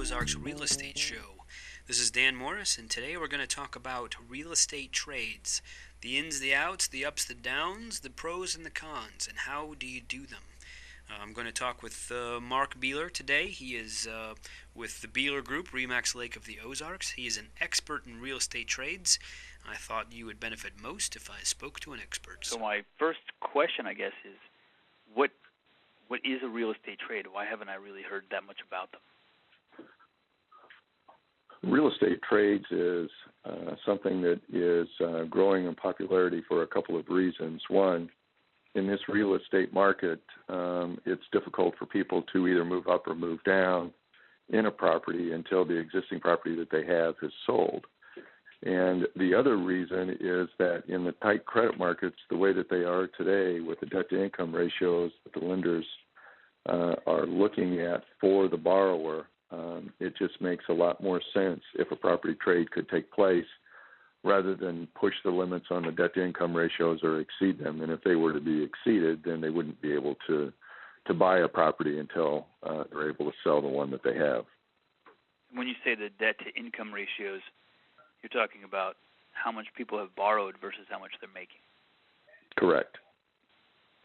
Ozarks Real Estate Show. This is Dan Morris, and today we're going to talk about real estate trades. The ins, the outs, the ups, the downs, the pros and the cons, and how do you do them. I'm going to talk with Mark Beeler today. He is with the Beeler Group, Remax Lake of the Ozarks. He is an expert in real estate trades. I thought you would benefit most if I spoke to an expert. So my first question, I guess, is what is a real estate trade? Why haven't I really heard that much about them? Real estate trades is something that is growing in popularity for a couple of reasons. One, in this real estate market, it's difficult for people to either move up or move down in a property until the existing property that they have is sold. And the other reason is that in the tight credit markets, the way that they are today with the debt-to-income ratios that the lenders are looking at for the borrower, it just makes a lot more sense if a property trade could take place rather than push the limits on the debt-to-income ratios or exceed them. And if they were to be exceeded, then they wouldn't be able to buy a property until they're able to sell the one that they have. When you say the debt-to-income ratios, you're talking about how much people have borrowed versus how much they're making. Correct.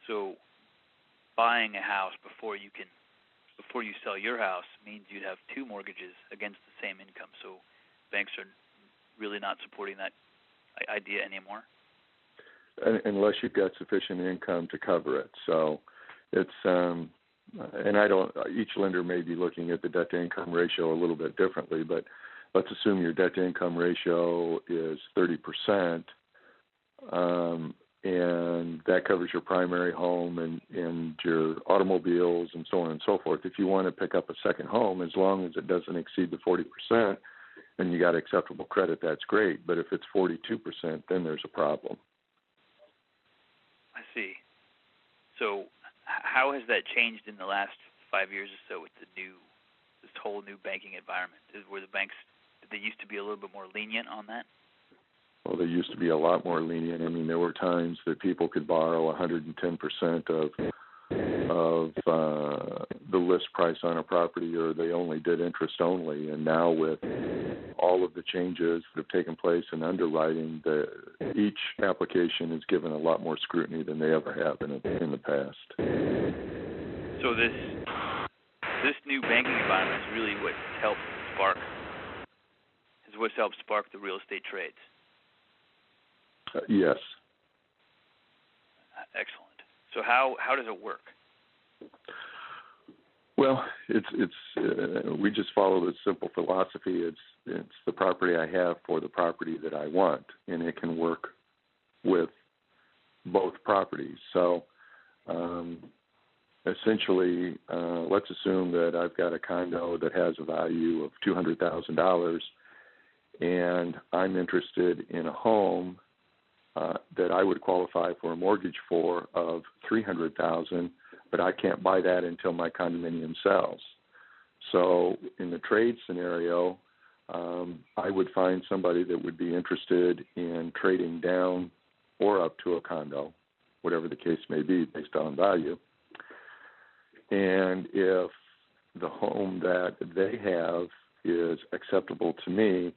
So buying a house before you sell your house means you'd have two mortgages against the same income. So banks are really not supporting that idea anymore? Unless you've got sufficient income to cover it. So it's each lender may be looking at the debt-to-income ratio a little bit differently, but let's assume your debt-to-income ratio is 30%, and that covers your primary home and your automobiles and so on and so forth. If you want to pick up a second home, as long as it doesn't exceed the 40% and you got acceptable credit, that's great. But if it's 42%, then there's a problem. I see. So how has that changed in the last 5 years or so with this whole new banking environment? Were the banks, did they used to be a little bit more lenient on that? Well, they used to be a lot more lenient. I mean, there were times that people could borrow 110% of the list price on a property, or they only did interest only. And now with all of the changes that have taken place in underwriting, each application is given a lot more scrutiny than they ever have in the past. So this new banking environment is really what's helped spark the real estate trades. Yes. Excellent. So how does it work? Well, it's we just follow this simple philosophy. It's the property I have for the property that I want, and it can work with both properties. So essentially, let's assume that I've got a condo that has a value of $200,000, and I'm interested in a home that I would qualify for a mortgage for of $300,000, but I can't buy that until my condominium sells. So in the trade scenario, I would find somebody that would be interested in trading down or up to a condo, whatever the case may be based on value. And if the home that they have is acceptable to me,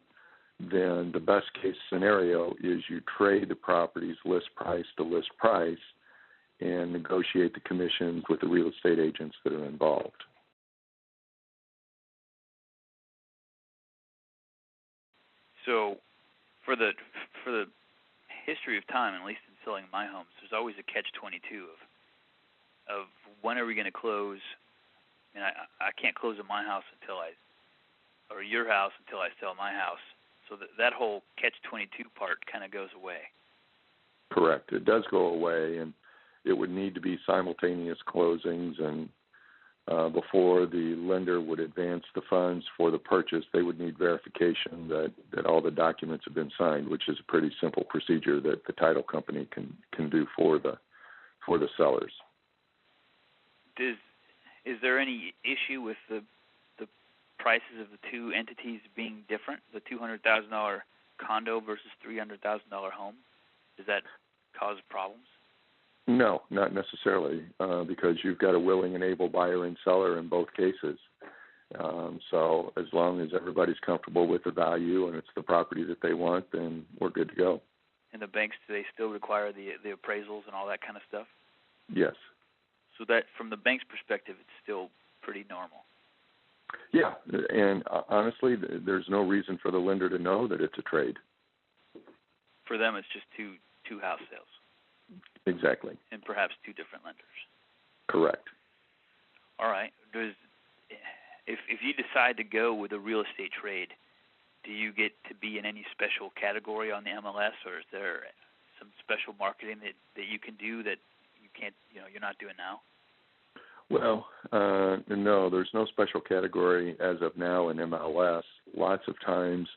then the best case scenario is you trade the property's list price to list price and negotiate the commissions with the real estate agents that are involved. So for the history of time, at least in selling my homes, there's always a catch-22 of when are we going to close? I mean, I can't close on my house or your house until I sell my house. So that whole catch-22 part kind of goes away. Correct. It does go away, and it would need to be simultaneous closings, and before the lender would advance the funds for the purchase, they would need verification that all the documents have been signed, which is a pretty simple procedure that the title company can do for the sellers. Is there any issue with the prices of the two entities being different, the $200,000 condo versus $300,000 home? Does that cause problems? No, not necessarily, because you've got a willing and able buyer and seller in both cases. So as long as everybody's comfortable with the value and it's the property that they want, then we're good to go. And the banks, do they still require the appraisals and all that kind of stuff? Yes. So that, from the bank's perspective, it's still pretty normal. Yeah, and honestly, there's no reason for the lender to know that it's a trade. For them, it's just two house sales. Exactly. And perhaps two different lenders. Correct. All right. If you decide to go with a real estate trade, do you get to be in any special category on the MLS, or is there some special marketing that you can do that you can't, you're not doing now? Well, no, there's no special category as of now in MLS. Lots of times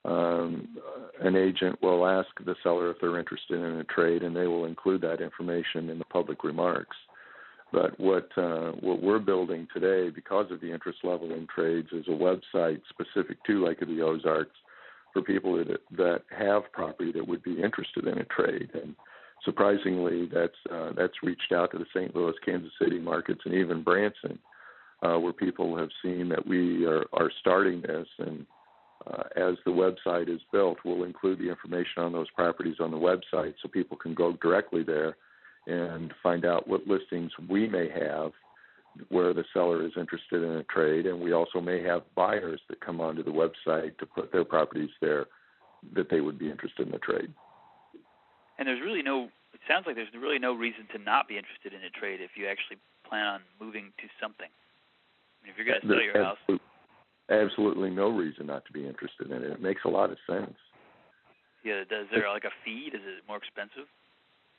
an agent will ask the seller if they're interested in a trade, and they will include that information in the public remarks. But what we're building today, because of the interest level in trades, is a website specific to Lake of the Ozarks for people that have property that would be interested in a trade. And surprisingly, that's reached out to the St. Louis, Kansas City markets, and even Branson, where people have seen that we are starting this. And as the website is built, we'll include the information on those properties on the website so people can go directly there and find out what listings we may have where the seller is interested in a trade. And we also may have buyers that come onto the website to put their properties there that they would be interested in a trade. And it sounds like there's really no reason to not be interested in a trade if you actually plan on moving to something. I mean, if you're going to sell your house. Absolutely no reason not to be interested in it. It makes a lot of sense. Yeah, is there like a fee? Is it more expensive?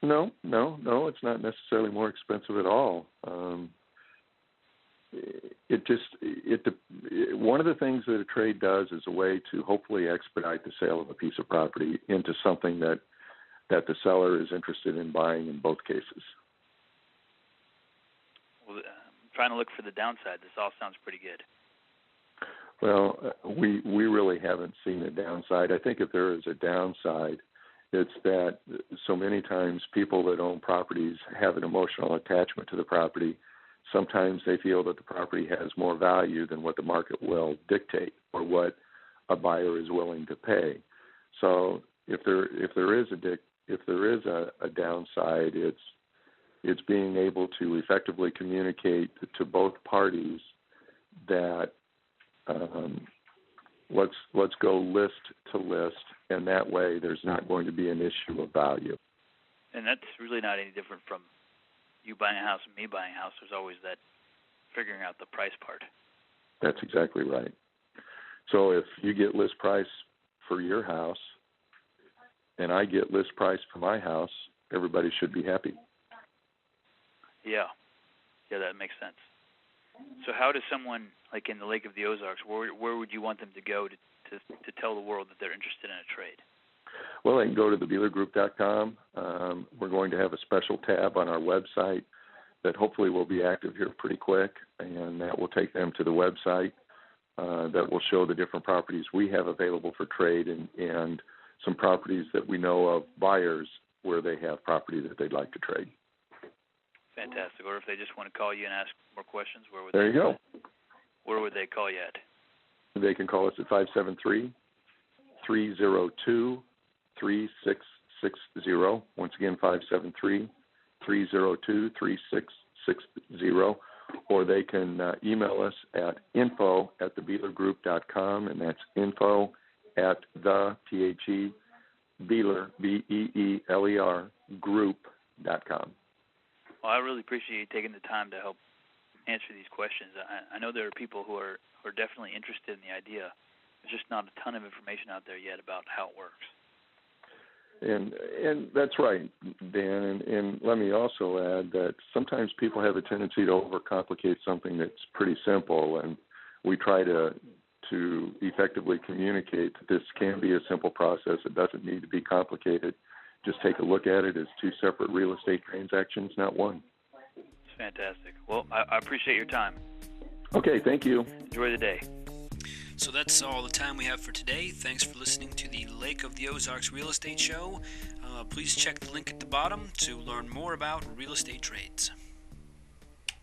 No, it's not necessarily more expensive at all. One of the things that a trade does is a way to hopefully expedite the sale of a piece of property into something that the seller is interested in buying in both cases. Well, I'm trying to look for the downside. This all sounds pretty good. Well, we really haven't seen a downside. I think if there is a downside, it's that so many times people that own properties have an emotional attachment to the property. Sometimes they feel that the property has more value than what the market will dictate or what a buyer is willing to pay. So if there is a downside, it's being able to effectively communicate to both parties that let's go list to list, and that way there's not going to be an issue of value. And that's really not any different from you buying a house and me buying a house. There's always that figuring out the price part. That's exactly right. So if you get list price for your house and I get list price for my house, everybody should be happy. Yeah, that makes sense. So how does someone, like in the Lake of the Ozarks, where would you want them to go to tell the world that they're interested in a trade? Well, they can go to thebeelergroup.com. We're going to have a special tab on our website that hopefully will be active here pretty quick, and that will take them to the website that will show the different properties we have available for trade and some properties that we know of buyers where they have property that they'd like to trade. Fantastic. Or if they just want to call you and ask more questions, where would there you go. Where would they call you at? They can call us at 573-302-3660. Once again, 573-302-3660. Or they can email us at info@thebeelergroup.com, and that's info@the Beeler, BEELER, group.com. Well, I really appreciate you taking the time to help answer these questions. I know there are people who are definitely interested in the idea. There's just not a ton of information out there yet about how it works. And that's right, Dan. And let me also add that sometimes people have a tendency to overcomplicate something that's pretty simple, and we try to effectively communicate that this can be a simple process. It doesn't need to be complicated. Just take a look at it as two separate real estate transactions, not one. It's fantastic. Well, I appreciate your time. Okay, thank you. Enjoy the day. So that's all the time we have for today. Thanks for listening to the Lake of the Ozarks Real Estate Show. Please check the link at the bottom to learn more about real estate trades.